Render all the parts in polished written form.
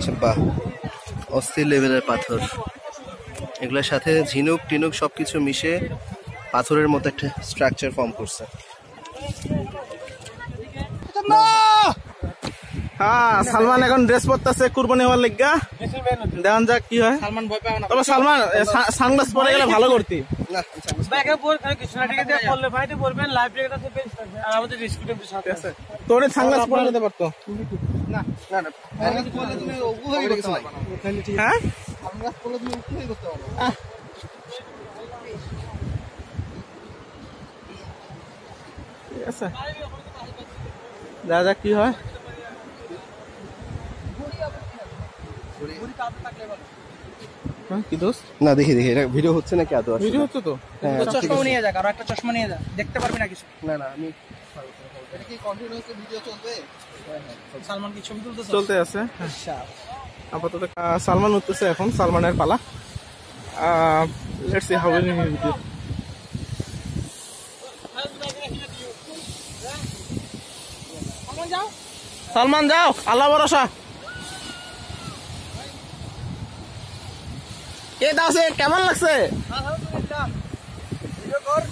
আচ্ছা বাহ, অস্থির লেভেলের পাথর। এগুলোর সাথে ঝিনুক টিনুক সবকিছু মিশে পাথরের মতো একটা স্ট্রাকচার ফর্ম করছে। হ্যাঁ, সালমান এখন ড্রেস পরতেছে কুরবানি হওয়ার লিগা। দেখান যাক কি হয়। সালমান ভয় পাবে না। তবে সালমান সানগ্লাস পরে গেলে ভালো করতি। তোর সানগ্লাস পরে যেতে পারতো। না না না, তুমি ওগু হয়ে গেছো ভাই। হ্যাঁ, সানগ্লাস পরলে তুমি উঠে করতে পারো। ঠিক আছে, দেখা যাক কি হয়। কি দোস্ত? না দেখি দেখি, এটা ভিডিও হচ্ছে নাকি আদৌ? ভিডিও হচ্ছে তো। চশমা নিয়ে যাক, আরো একটা চশমা নিয়ে যা, দেখতে পারবি না কিছু। না না, আমি এটা কি কন্টিনিউয়াসলি ভিডিও চলবে? সালমান কি ছবি তুলতেছে? চলতে আছে আপাতত। সালমান উঠতেছে এখন, সালমানের পালা। Let's see how will he video. Salman যাও, আল্লাহ ভরসা। কে দাসে, কেমন লাগছে? আলহামদুলিল্লাহ। ভিডিও কর।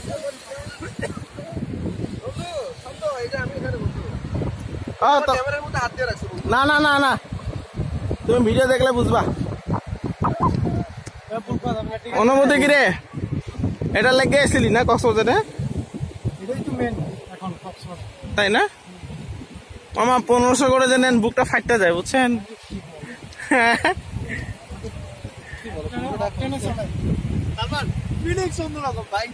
বন্ধু, এটা আমি এখানে বসি। ক্যামেরার মধ্যে হাত দিয়ে রাখছো। না না না না, তুমি ভিডিও দেখলে বুঝবা। অনুমতি কি রে? এটা লেগে এসেছিলি না কক্সবাজারে? এটাই তো মেন এখন কক্সবাজার। তাই না? মামা 1500 করে যে নেন, বুকটা ফাটতে যায় বুঝছেন। সালমান ফিলিং সুন্দর আছে ভাই।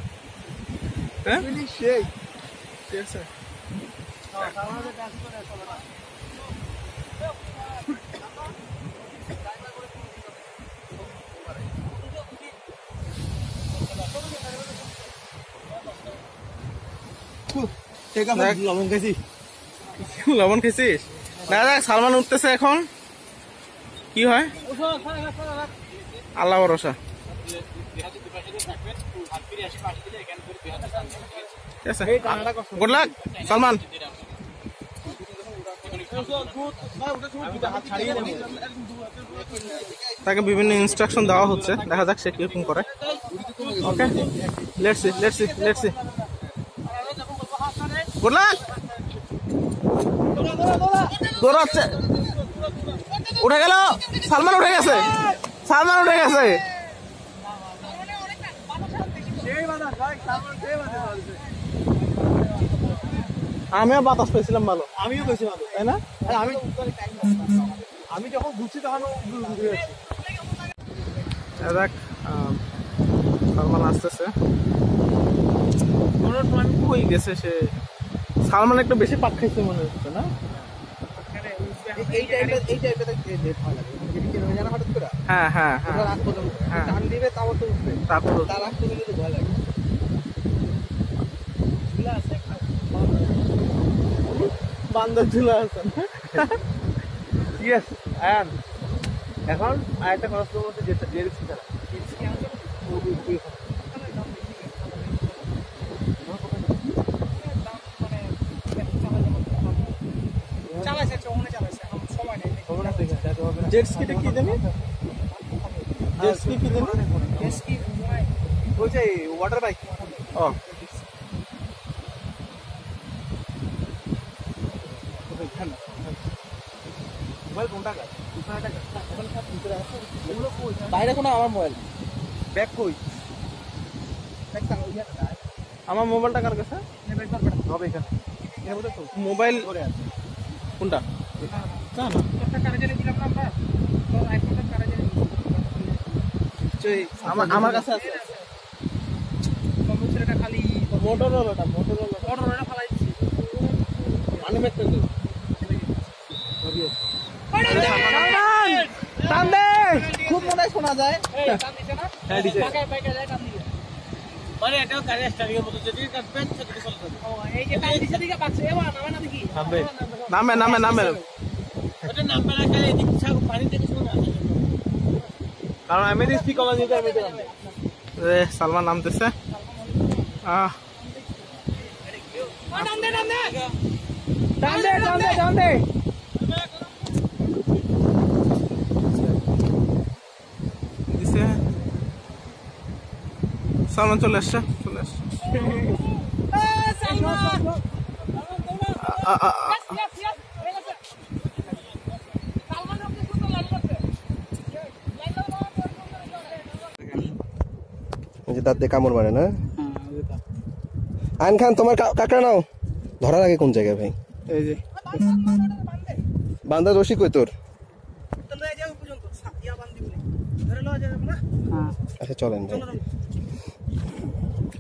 হ্যাঁ, ফিলিং সেই। ঠিক আছে। সালমানের ডান্স করে চলে। লবণ খেয়েছি। লবণ খেয়েছিস? দেখা যাক, সালমান উঠতেছে এখন, কি হয় আল্লাহ ভরসা। ঠিক আছে, গুড লাক সালমান। তাকে বিভিন্ন ইনস্ট্রাকশন দেওয়া হচ্ছে, দেখা যাক সে কিরকম করে। Okay, let's see let's see let's see. Good luck. দৌড়াচ্ছে, উঠে গেল। সালমান উঠে গেছে, সালমান উঠে গেছে। আমিও বাতাস পেয়েছিলাম ভালো। আমিও বেশি ভালো, তাই না? আমি যখন ঘুরছি তখন দেখ, সালমান আসতেছে। কই গেছে সে? সালমান একটু বেশি পাক খাইছে মনে হচ্ছে না? এই টাইপের ভয় লাগে। হঠাৎ করে হ্যাঁ হ্যাঁ হ্যাঁ, রাত পর্যন্ত টান দিবে, তারপর তো উঠবে। তারপর তার আগ পর্যন্ত ভয় লাগে। বান্দর ঝুলা আছে। ইয়েস, আয়ান। এখন আরেকটা খরচ করবো, যেটা দিয়ে দিচ্ছি তারা জেট স্কিটা কি জানি? জেট স্কি কি জানি? বলছে ওয়াটার বাইক। ও, মোবাইল কোনটা কাজ? বাইরে কোনো আমার মোবাইল ব্যাগ কই? আমার মোবাইলটা কার কাছে? হবে এখানে মোবাইল কোনটা? না না, আমার কাছে আছে। মোটরোলাটা আমি মেট্রো দিই। খুব মনে হয় শোনা যায়। মানে এটাও গাড়ি স্টারিংয়ের মতো, যদি কাটবেন সেদিকে চলে যাবে। এই যে টান দিছে দিকে পাচ্ছে, এবার নামে না দেখি। নামে নামে নামে, ওটা নামবে না, খালি এদিক ছাগো পানি থেকে শুনে আসে। কারণ আমি স্পিক কলা দিতে আমি নামবে। সালমান নামতেছে। টান দে টান দে টান দে টান দে টান দে। সালমান চলে আসছে দাঁত দিয়ে কামড় মারে না। আইন খান তোমার কাঁকড়া নাও। ধরার আগে কোন জায়গায় ভাই? এই যে বান্দা রশি কই তোর? আচ্ছা চলেন ভাই,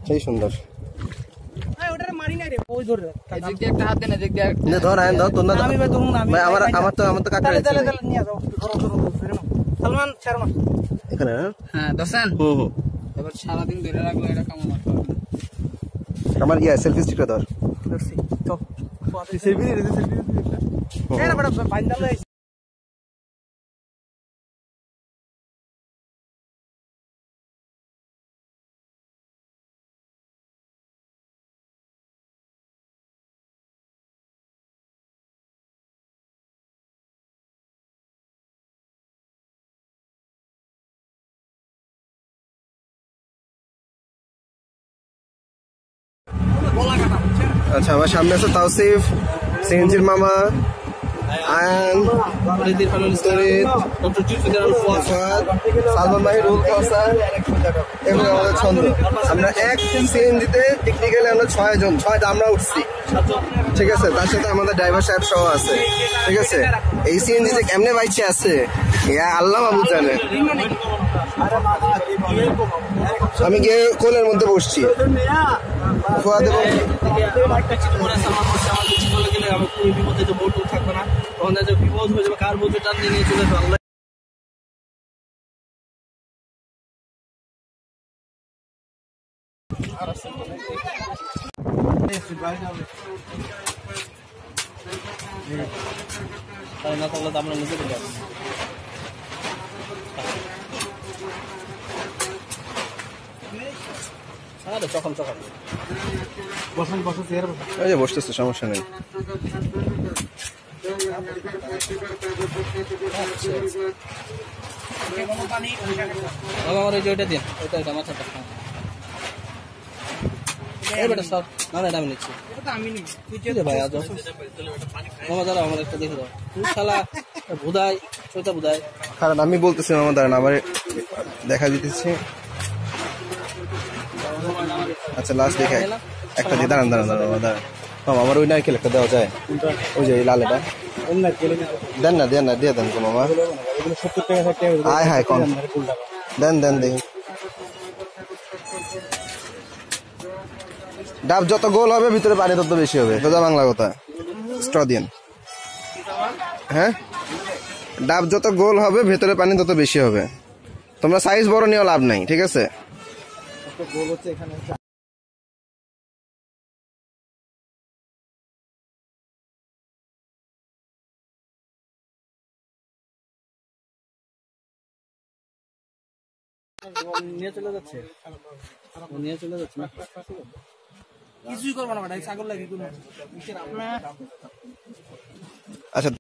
সেই সুন্দর। ধর আইন ধর তোর না ভাই, আমার তো কাঁকড়া সালমান ছাড়ো না এখানে। হ্যাঁ দোস্তান এবার সারাদিন ধরে রাখলো এটা কেমন আমার সেলফি স্টিকটা ধর। সেলফি আচ্ছা আমার সামনে আছে তাওসিফ, সিএনজির মামা, আয়ান, সালমান ভাই, রুল কাউসার, এগুলো আমাদের ছন্দ। আমরা এক সিএনজিতে টেকনিক্যালি আমরা 6 জন, 6টা আমরা উঠছি, ঠিক আছে। তার সাথে আমাদের ড্রাইভার সাহেব সহ আছে, ঠিক আছে। এই সিএনজিতে কেমনে বাইচে আছে আল্লাহ বাবু জানে। আমি গিয়ে কোলের মধ্যে বসছি, আমরা মুখে দিলাম সকাল সকাল ওই যে বসতেছে, সমস্যা নেই। আমার ওই যে ওইটা দিন, ওইটা মাথাটা বেটা সব না না আমি নিচ্ছি ভাই। আজ মামা দাঁড়া আমার একটা দেখে দাও, তুই শালা বুধাই চৈতা বুধাই। কারণ আমি বলতেছি মামা দাঁড়ান, আবার দেখা দিতেছি। আচ্ছা লাস্ট দেখে একটা দিয়ে দাঁড়ান দাঁড়ান দাঁড়ান দাঁড়ান। মামা আমার ওই নারকেল একটা দেওয়া যায়? ওই যে লাল এটা দেন না, দেন না, দিয়ে দেন তো মামা। আয় হায় কম দেন দেন দেখি। ডাব যত গোল হবে ভিতরে পানি তত বেশি হবে, সোজা বাংলা কথা। স্ট্র দিন। হ্যাঁ, ডাব যত গোল হবে ভেতরে পানি তত বেশি হবে। তোমরা সাইজ বড় নিয়েও লাভ নাই, ঠিক আছে। নিয়ে চলে যাচ্ছে কিছুই করবো না ছাগল লাগি কোনো। আচ্ছা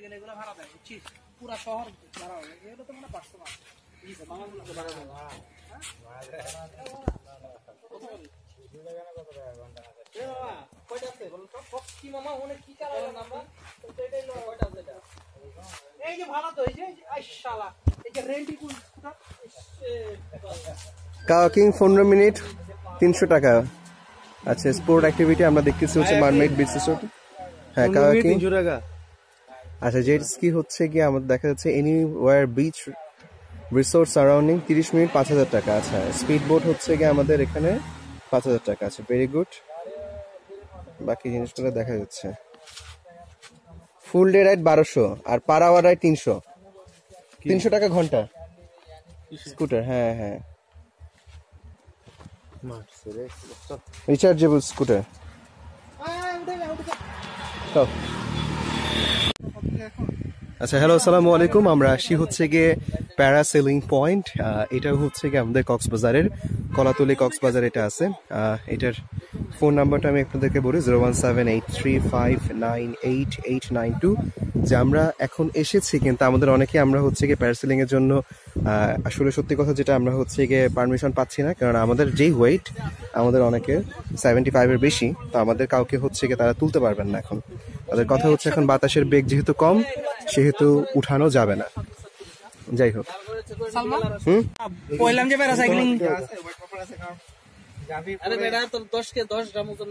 এগুলো ভাড়া দেয় বুঝছিস, পুরা শহর ভাড়া হবে। এগুলো তো মানে 500 টাকা এই যে ভাড়া তো এই যে শালা এই যে রেন্টি কাকিং 15 মিনিট 300 টাকা। আচ্ছা, স্পোর্ট অ্যাক্টিভিটি আমরা দেখতেছি হচ্ছে মারমেড বিচ রিসোর্ট। হ্যাঁ, কায়াকিং 300 টাকা। আচ্ছা, জেট স্কি হচ্ছে কি আমাদের দেখা যাচ্ছে anywhere beach resort surrounding 30 minute 5000 টাকা। আচ্ছা, স্পিড বোট হচ্ছে কি আমাদের এখানে 5000 টাকা। আচ্ছা, ভেরি গুড। বাকি জিনিসগুলো দেখা যাচ্ছে। ফুল ডে রাইড 1200 আর পার আওয়ার রাইড 300 টাকা ঘন্টা স্কুটার। হ্যাঁ হ্যাঁ, রিচার্জেবল স্কুটার। আচ্ছা, হ্যালো, আসসালামু আলাইকুম। আমরা আসি হচ্ছে গিয়ে প্যারাসেলিং পয়েন্ট। এটা হচ্ছে গিয়ে আমাদের কক্সবাজারের কলাতলি কক্সবাজার এটা আছে। এটার ফোন নাম্বারটা আমি আপনাদেরকে বলি 01783598892। যে আমরা এখন এসেছি, কিন্তু আমাদের অনেকে আমরা হচ্ছে গিয়ে প্যারাসেলিং এর জন্য আসলে সত্যি কথা যেটা আমরা হচ্ছে গিয়ে পারমিশন পাচ্ছি না, কারণ আমাদের যেই ওয়েট আমাদের অনেকের 75 এর বেশি, তো আমাদের কাউকে হচ্ছে গিয়ে তারা তুলতে পারবেন না। এখন তাদের কথা হচ্ছে এখন বাতাসের বেগ যেহেতু কম সেহেতু উঠানো যাবে না। যাই হোক, কইলাম যে প্যারাসাইক্লিং আরে বেটা তোর 10 গ্রাম ওজন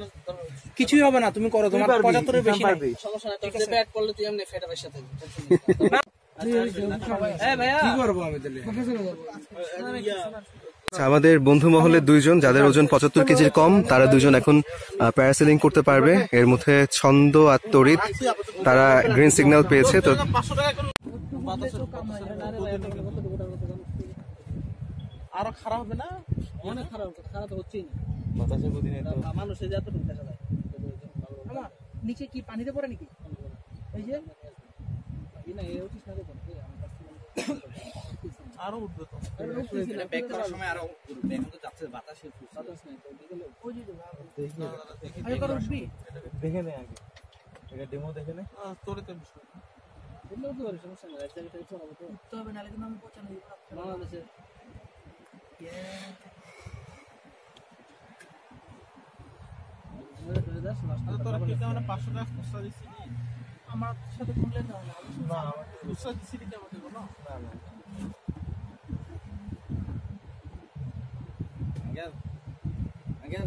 কিছুই হবে না, তুমি করো, তোমার 75 এর বেশি নাই। সমস্যা নাই, তোর যে ব্যাট করলে তুই এমনি ফেটা বেশি থাকবি। এই ভাইয়া কি করব আমি তাহলে? আচ্ছা, আমাদের বন্ধু মহলে 2 জন যাদের ওজন 75 কেজির কম, তারা 2 জন এখন প্যারাসেলিং করতে পারবে। এর মধ্যে ছন্দ আর তরিত, তারা গ্রিন সিগন্যাল পেয়েছে। তো আরো খারাপ হবে না? অনেক খারাপ তো হচ্ছেই না। মানুষের যে এতটুকু দেখা যায় নিচে কি পানিতে পড়ে নাকি? এই যে না এই উঠিস না দেখুন আরো উঠবে তো। ব্যাক করার সময় আরো উঠবে। এখন তো যাচ্ছে বাতাসে বাতাস নাই তো বিকেলে ওই যে আগে কর উঠবি দেখে নে আগে, এটা ডেমো দেখে নে। তোরে তো বিষয় বললেও তো সমস্যা নাই, এক জায়গায় চলাবো তো উঠতে হবে, নাহলে কিন্তু আমি পৌঁছানো দিব বাংলাদেশে। তোর কি কেমন 500 টাকা খরচা দিছিস? আমার সাথে তুললে না না, খরচা দিছিস কি আমাকে বলো? না না, আগে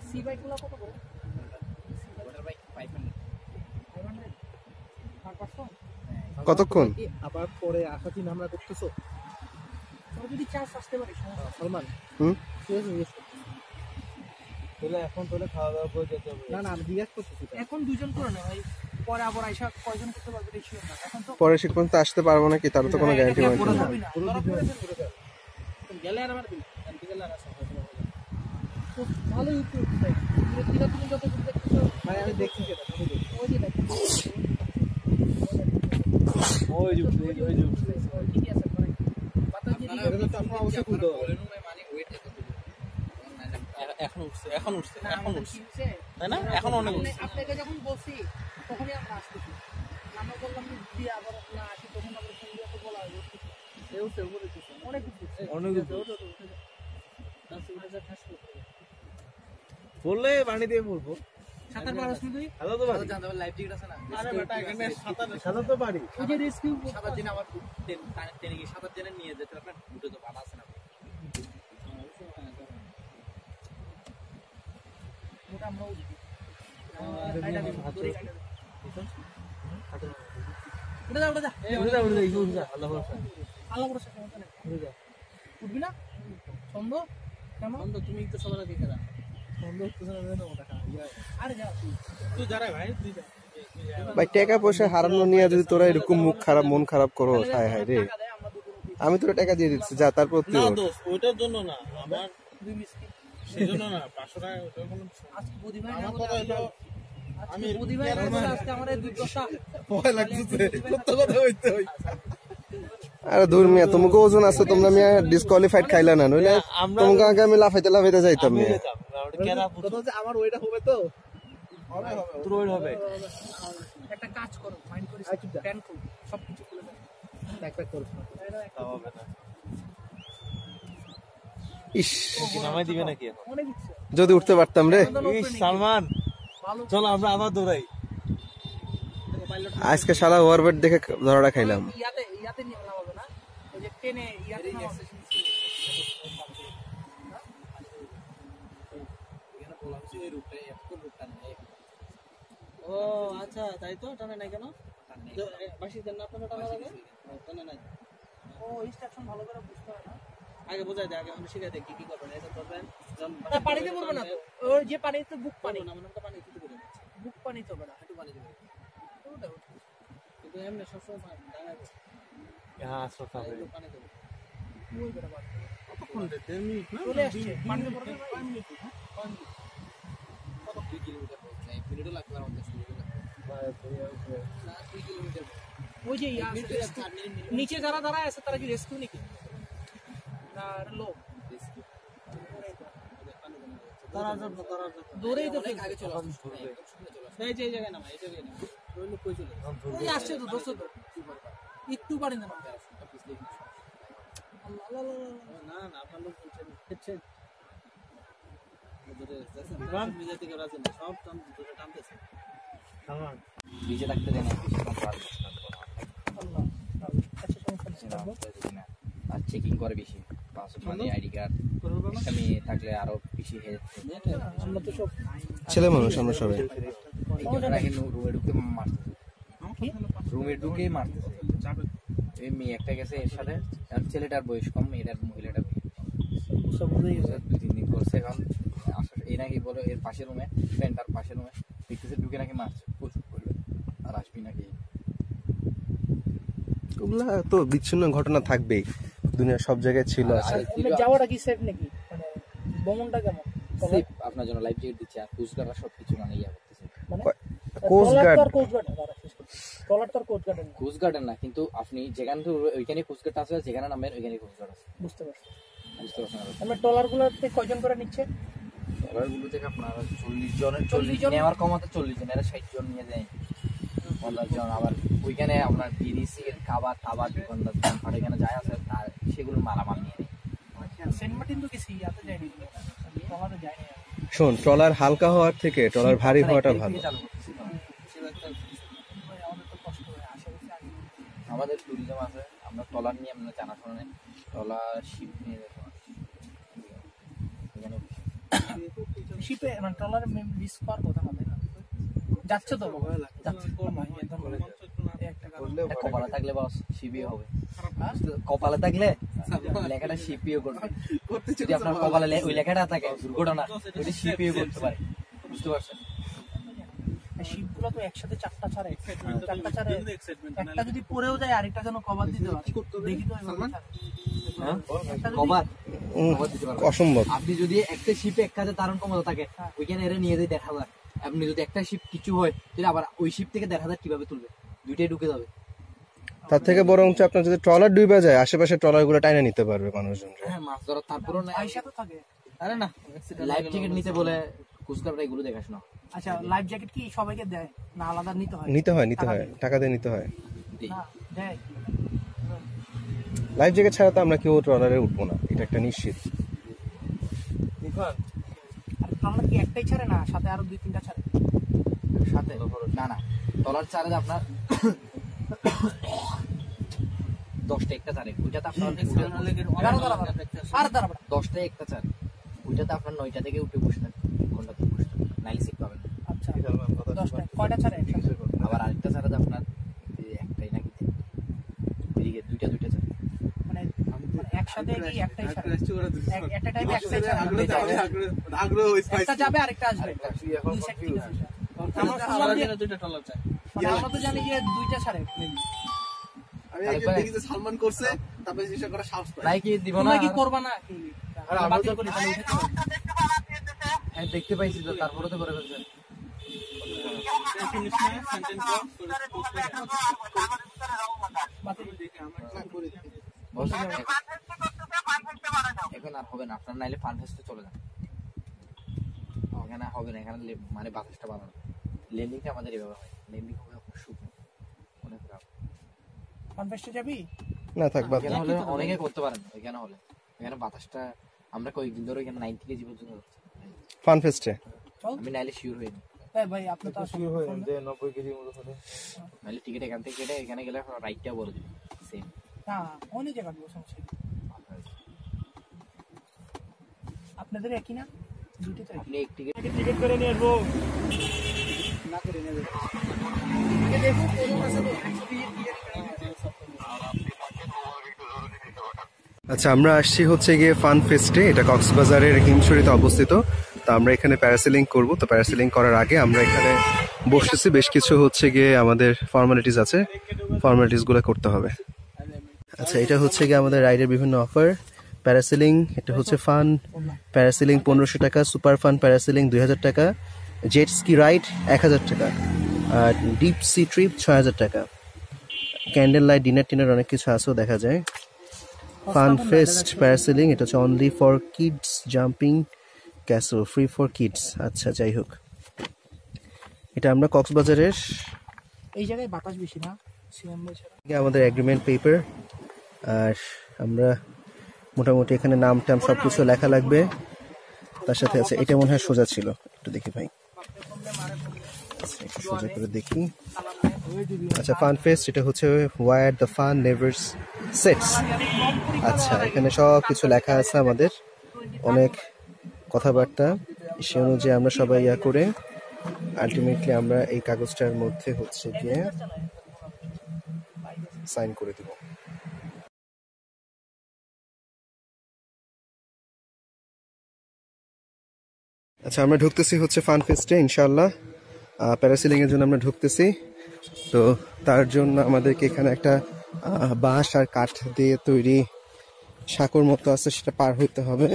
সি বাইক গুলো কত করে? Water bike 500 per person. কতক্ষণ আবার পরে আসা দিন আমরা করতেছো? তোর যদি চার্জ আসতে পারে সালমান, ঠিক আছে, তাহলে এখন তোলে খাওয়া দাওয়া করে যেতে হবে। না না, আমি জিজ্ঞাসা করতেছি। এখন 2 জন করে না ভাই, পরে আবার আইসা কয়জন করতে পারবে এটা শিওর না। এখন তো পরে সে পর্যন্ত আসতে পারবো নাকি তার তো কোনো গ্যারান্টি হয় না। গেলে আর আমার দিন গেলে আর আসা হবে তো ভালো ইউটিউব ভাই। এটা তুমি যত কিছু দেখতেছো ভাই, আমি দেখছি সেটা, আমি দেখছি। ওই যে দেখো ওই যুগ ঠিকই আছে পরে বাতাস যদি এটা তো আপনার অবশ্যই খুলতে হবে। মানে ওয়েট এখন উঠছে, এখন উঠছে, না এখন আমাদের উঠছে, কি হইছে তাই না? এখন অনেক উঠছে। আপনাকে যখন বলছি তখনই আমরা আসতেছি। আমরা বললাম যে যদি আবার না আসি তখন আমরা ফোন দিয়ে তো বলা হবে এও সে উপরে কিছু অনেক কিছু অনেক উঠে যা খাস বললে পানি দিয়ে বলবো। সাঁতার পারছ না তুই? হ্যালো তো পারি। জানতে হবে লাইভ টিকিট আছে না? আরে বেটা, এখানে সাঁতার তো পারি। ওই যে রেস্কিউ সাঁতার দিন আমার টেনে গিয়ে সাঁতার জেনে নিয়ে যেতে আপনার উঠে তো বাধা আছে না। মোটা আমরা উঠি উঠে যা উঠে যা আল্লাহ ভরসা। আল্লাহ ভরসা সমস্যা নেই উঠবি না ছন্দ কেমন ছন্দ তুমি একটু সবাই দেখে যা ছন্দ উঠতেছে না আরে যা তুই যারা ভাই তুই যা ভাই, টাকা পয়সা হারানো নিয়ে যদি তোরা এরকম মুখ খারাপ মন খারাপ করো, হায় হায় রে। আমি তোরা টাকা দিয়ে দিচ্ছি, যা তারপর তুই না ওঠ। দোস্ত, ওইটার জন্য না, আমার দুই মিস্ত্রি সেজন্য না, 500 টাকা ওটা কোনো আজকে বুধি ভাই আমার কথা হলো আমি বুধি ভাই আজকে আমার এই দুই দশটা ভয় লাগতেছে, কত কথা হইতে হই। আরে দূর মিয়া, তোমাকে ওজন আছে, তোমরা মিয়া ডিসকোয়ালিফাইড খাইলা না, নইলে তোমাকে আগে আমি লাফাইতে লাফাইতে যাইতাম মিয়া। আমার ওইটা হবে তো, তোর ওই হবে। একটা কাজ করো, মাইন্ড করিস প্যান খুল সবকিছু খুলে দাও এক প্যাক করছ না, হবে না। ইস, নামাই দিবে নাকি এখন? অনেক ইচ্ছে যদি উঠতে পারতাম রে। ইস সালমান, চল আমরা আবার দৌড়াই। পাইলট আজকে শালা ওভারবেট দেখে ধরাটা খাইলাম। ইয়াতে নিয়ে নামাবে না, ওই যে ট্রেনে ইয়াতে নামাবে। ও আচ্ছা, তাই তো টানে নাই কেন? বাসিদের না টানে টানা লাগে, টানে নাই। ও ইনস্ট্রাকশন ভালো করে বুঝতে হয় না, আগে বোঝাই দেয়, আগে আমি শিখাই দেয় কি কি করবেন। এটা করবেন পানিতে পড়বে না তো, ওই যে পানি তো বুক পানি না, মানে পানি কিছু করে বুক পানি তো না, একটু পানি দেবে কিন্তু এমনি সবসময় পানি দাঁড়াবে। হ্যাঁ সব পানি দেবে ওই করে পানি কতক্ষণ দে 10 মিনিট না চলে আসছে পানিতে পড়বে 5 মিনিট। হ্যাঁ 5 মিনিট কত 2 কিলোমিটার পথ, 1 মিনিটও লাগবে না আমাদের শুরু করতে। না 2 কিলোমিটার ওই যে নিচে যারা দাঁড়ায় আছে তারা কি রেস্কিউ নাকি না লোক রেস্কিউ? তারা দৌড়েই তো আগে চলে আসছে, এই যে এই জায়গায় নামা, এই জায়গায় নামা, ওই লোক কই চলে ওই আসছে তো দোস্ত তো একটু পারি না। না না আপনার লোক বলছেন নিজে থেকে রাজি না, সব টানতেছে নিচে থাকতে দেয় না, আর চেকিং করে বেশি, পাসপোর্ট মানে আইডি কার্ড একটা মেয়ে থাকলে আরো বেশি আমরা তো সব ছেলে মানুষ আমরা সবাই। রুমে ঢুকে মারতেছে, রুমে ঢুকেই মারতেছে। এই মেয়ে একটা গেছে এর সাথে, ছেলেটার বয়স কম, মহিলাটার 2-3 দিন করছে। এখন এই নাকি বলো এর পাশের রুমে, ফ্রেন্ডটার পাশের রুমে দেখতেছে ঢুকে নাকি মারছে প্রচুর করবে, আর আসবি নাকি। ওগুলা তো বিচ্ছিন্ন ঘটনা থাকবেই, দুনিয়ার সব জায়গায় ছিল। যাওয়াটা কি সেফ নাকি, মানে ভ্রমণটা কেমন? সেফ, আপনার জন্য লাইফ জ্যাকেট দিচ্ছে, আর কোস্টগার্ডরা সবকিছু মানে ইয়া করতেছে। কোস্টগার্ড কোস্টগার্ডের না, কিন্তু আপনি যেখানে ওইখানে কোস্টগার্ড আছে, যেখানে নামের ওইখানে কোস্টগার্ড আছে। বুঝতে পারছি। বুঝতে পারছেন? আমরা ট্রলারগুলোতে কয়জন করে নিচ্ছে? ট্রলারগুলো থেকে আপনার 40 জন নেওয়ার কমাতে 40 জন, এরা 60 জন নিয়ে যায়, 50 জন। আবার ওইখানে আপনার বিরিসির খাবার দোকানদার এখানে যায় আছে, তার সেগুলো মালামাল নিয়ে নেয়। সেন্ট মার্টিন তো গেছি, ইয়াতে যাইনি, ট্রলারে যাইনি। শোন, ট্রলার হালকা হওয়ার থেকে ট্রলার ভারী হওয়াটা ভালো। আমাদের ট্যুরিজম আছে, আমরা ট্রলার নিয়ে আমরা জানাশোনা নেই, ট্রলার শিপ নিয়ে যেতে পারি। শিপে মানে ট্রলারে রিস্ক পাওয়ার কথা হবে না, যাচ্ছে তো কপালে থাকলে বস শিপিও হবে, কপালে থাকলে লেখাটা শিপিও করবে। যদি আপনার কপালে ওই লেখাটা থাকে দুর্ঘটনা, ওইটা শিপিও করতে পারে। বুঝতে পারছেন? শিপগুলো তো একসাথে 4টা ছাড়ে, 4টা ছাড়ে, একটা যদি পড়েও যায় আরেকটা যেন কভার দিতে পারে। দেখি তো কভার দিতে পারবে অসম্ভব। আপনি যদি একটা শিপে এক কাজে তারণ ক্ষমতা থাকে, ওইখানে এরা নিয়ে যায় 1,000। আপনি যদি একটা শিপ কিছু হয়, তাহলে আবার ওই শিপ থেকে 1,000 কিভাবে তুলবে? দুইটাই ঢুকে যাবে। তার থেকে বরং আপনার যদি ট্রলার ডুবে যায়, আশেপাশে ট্রলার গুলো টাইনা নিতে পারবে মানুষজন। হ্যাঁ মাছ ধরার, তারপরও না পয়সা তো থাকে। আরে না, লাইফ জ্যাকেট নিতে বলে কোস্টগার্ডরা এগুলো দেখাশোনা। আচ্ছা, লাইফ জ্যাকেট কি সবাইকে দেয় না আলাদা নিতে হয়? নিতে হয়, টাকা দিয়ে নিতে হয়। না দেয়। লাইফ জ্যাকেট ছাড়া তো আমরা কেউ ট্রলারে উঠবো না, এটা একটা নিশ্চিত। আর ট্রলার কি একটাই ছাড়ে না, সাথে আরো 2-3টা ছাড়ে? সাথে না ট্রলার চার্জ আপনার 10টা একটা চারে, ওইটাতে আপনার 10টা একটা চারে, ওইটাতে আপনার 9টা থেকে উঠে বসে থাকবে, ঘন্টা থেকে বসে থাকবে, নাইলে সিট পাবেন। আচ্ছা 10টা কয়টা ছাড়ে? আবার আরেকটা চারে আপনার একটাই নাকি এদিকে দুইটা চারে, মানে একসাথে কি একটাই ছাড়ে? একটা টাইমে একটাই ছাড়ে, একটা যাবে আরেকটা আসবে। আমরা তো জানি যে 2টা ছাড়ে। আমি একজন দেখি যে সালমান করছে, তারপরে জিজ্ঞাসা করা সাহস পায়। লাইক দিব না, তোমরা কি করবা না? আর আমরা তো হ্যাঁ দেখতে পাইছি তো, তারপরে তো করে ফেলছেন। এখন আর হবে না আপনার, নাইলে ফান ফেস্টে চলে যান, এখানে হবে না। এখানে মানে বাতাসটা বাড়ানো, ল্যান্ডিংটা আমাদের এভাবে হয়, ল্যান্ডিং হবে আপনার শুকনো, অনেক খারাপ। কনফেস্টে যাবি না থাক বাদ। এখানে হলে অনেকে করতে পারেন, এখানে হলে এখানে বাতাসটা আমরা কয়েকদিন ধরে এখানে 9 থেকে পর্যন্ত ফান ফেস্টে আমি নাইলে শিওর হইনি। ভাই আপনি তো আসলে নাহলে টিকিট এখান থেকে কেটে এখানে গেলে রাইটটা বলে দিবি সেম। না অনেক জায়গা দিব সমস্যা নেই। আপনাদের একই না দুটো তো আপনি এক টিকিট টিকিট করে নিয়ে আসবো। না করে নেবে আচ্ছা, আমরা আসছি হচ্ছে গিয়ে ফান ফেস্টে। এটা কক্সবাজারের হিমছড়িতে অবস্থিত। তো আমরা এখানে প্যারাসেলিং করব। তো প্যারাসেলিং করার আগে আমরা এখানে বসতেছি, বেশ কিছু হচ্ছে গিয়ে আমাদের ফর্মালিটিস আছে, ফর্মালিটিস গুলো করতে হবে। আচ্ছা, এটা হচ্ছে গিয়ে আমাদের রাইডের বিভিন্ন অফার। প্যারাসেলিং এটা হচ্ছে ফান প্যারাসেলিং 1500 টাকা, সুপার ফান প্যারাসেলিং 2000 টাকা, জেট স্কি রাইড 1000 টাকা, আর ডিপ সি ট্রিপ 6000 টাকা, ক্যান্ডেল লাইট ডিনার টিনার অনেক কিছু আছেও দেখা যায়। ফান ফেস্ট প্যারাসেলিং এটা হচ্ছে only for kids, jumping castle free for kids. আচ্ছা, যাই হোক, এটা আমরা কক্সবাজারের এই জায়গায় বাতাস বেশি না সিএম ছাড়া। আমাদের এগ্রিমেন্ট পেপার, আর আমরা মোটামুটি এখানে নাম টাম সবকিছু লেখা লাগবে। তার সাথে আছে, এটা মনে হয় সোজা ছিল, একটু দেখি ভাই, আচ্ছা, একটু সোজা করে দেখি। আচ্ছা, ফান ফেস্ট এটা হচ্ছে where the fun never sets. আচ্ছা, এখানে সব কিছু লেখা আছে, আমাদের অনেক কথাবার্তা, সে অনুযায়ী আমরা সবাই ইয়া করে আলটিমেটলি আমরা এই কাগজটার মধ্যে হচ্ছে গিয়ে সাইন করে দিব। আচ্ছা, আমরা ঢুকতেছি হচ্ছে ফান ফেস্টে ইনশাআল্লাহ। প্যারাসেলিং এর জন্য আমরা ঢুকতেছি। তো তার জন্য আমাদেরকে এখানে একটা বাঁশ আর কাঠ দিয়ে তৈরি সাঁকোর মতো আছে, সেটা পার হইতে হবে।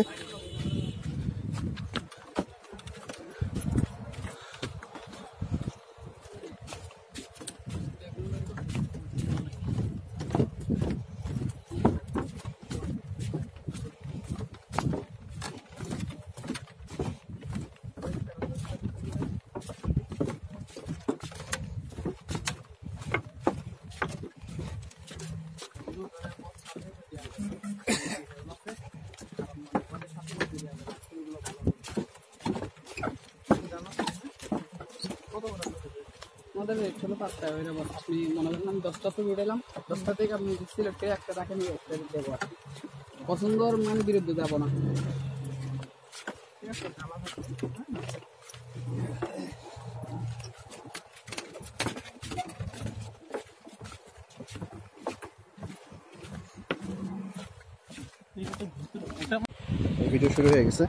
আমাদের রেট হলো 5 টাকা করে বস। আপনি মনে করেন আমি 10টা ছবি উঠাইলাম, 10টা থেকে আপনি সিলেক্ট করে একটা টাকা নিয়ে একটা দেবো আর কি। পছন্দর মানে বিরুদ্ধে যাবো না। ভিডিও শুরু হয়ে গেছে।